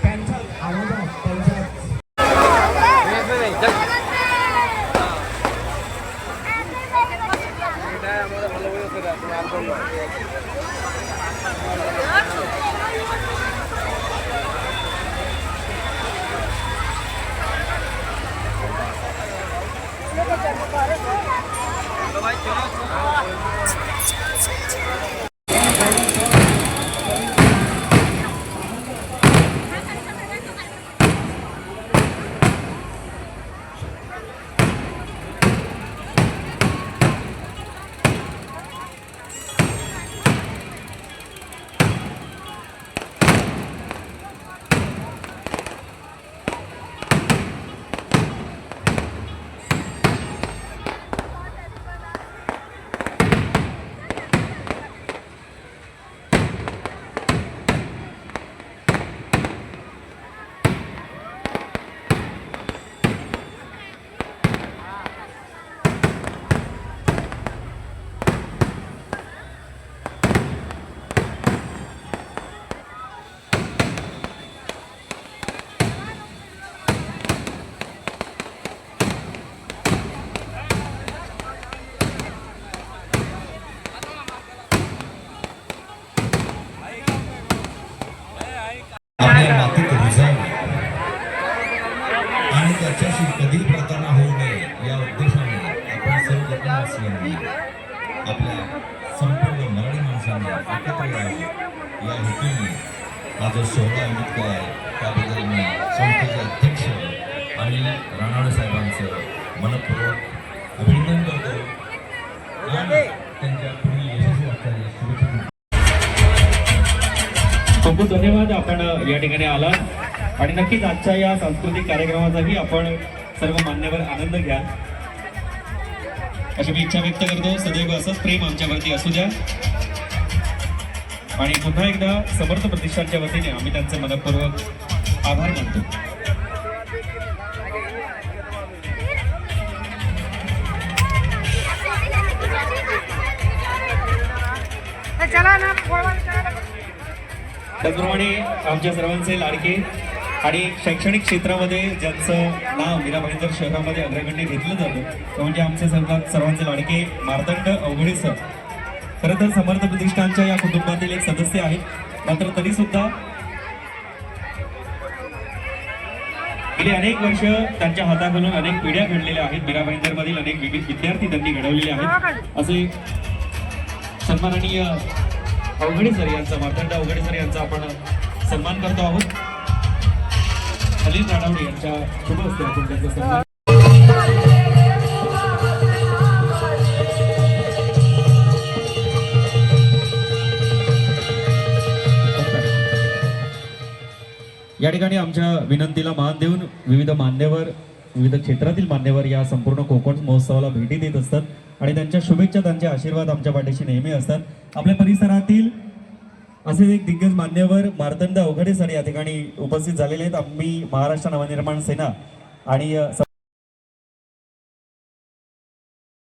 त्यांच्या आवाजात त्यांच्या आपल्या मातीत रुजावे आणि त्याच्याशी कधी प्रतारणा होऊ नये या उद्देशाने आपण सर्व लोकांनी आपल्या संपूर्ण मराठी माणसांनी एकत्र यावे या हेतूने हा जो सोहळा आयोजित केला आहे त्याबद्दल मी संस्थेचे अध्यक्ष आणि राणावळे साहेबांचं मनपूर्वक अभिनंदन करतो आणि त्यांच्या पुढील यशस्वी वाटचालीस शुभेच्छा. खूप खूप धन्यवाद आपण या ठिकाणी आलात आणि नक्कीच आजच्या या सांस्कृतिक कार्यक्रमाचाही आपण सर्व मान्यवर आनंद घ्या अशी मी इच्छा व्यक्त करतो. सदैव असंच प्रेम आमच्यावरती असू द्या आणि पुन्हा एकदा समर्थ प्रतिष्ठानच्या वतीने आम्ही त्यांचे मनपूर्वक आभार मानतो. त्याचप्रमाणे आमच्या सर्वांचे लाडके आणि शैक्षणिक क्षेत्रामध्ये ज्यांचं नाव मीरा भाईंदर शहरामध्ये अग्रगण्य घेतलं जातं ते म्हणजे आमचे सर्वांचे लाडके मार्तंड अवघडे सर. खरं तर समर्थ प्रतिष्ठानच्या या कुटुंबातील एक सदस्य आहेत, मात्र तरी सुद्धा गेली अनेक वर्ष त्यांच्या हाताखालून अनेक पिढ्या घडलेल्या आहेत. मीरा भाईंदरमधील अनेक विविध विद्यार्थी त्यांनी घडवलेले आहेत. असे सन्माननीय अवघडे सर यांचा मार्तंड अवघडे सर यांचा आपण सन्मान करतो आहोत. अनिल राणावळे यांच्या शुभ हस्ते आपण त्यांचा सन्मान. या ठिकाणी आमच्या विनंतीला मान देऊन विविध मान्यवर विविध क्षेत्रातील मान्यवर या संपूर्ण कोकण महोत्सवाला भेटी देत असतात आणि त्यांच्या शुभेच्छा त्यांचे आशीर्वाद आमच्या पाठीशी नेहमी असतात. आपल्या परिसरातील असे एक दिग्गज मान्यवर मार्तंड अवघडे सर या ठिकाणी उपस्थित झालेले आहेत. आम्ही महाराष्ट्र नवनिर्माण सेना आणि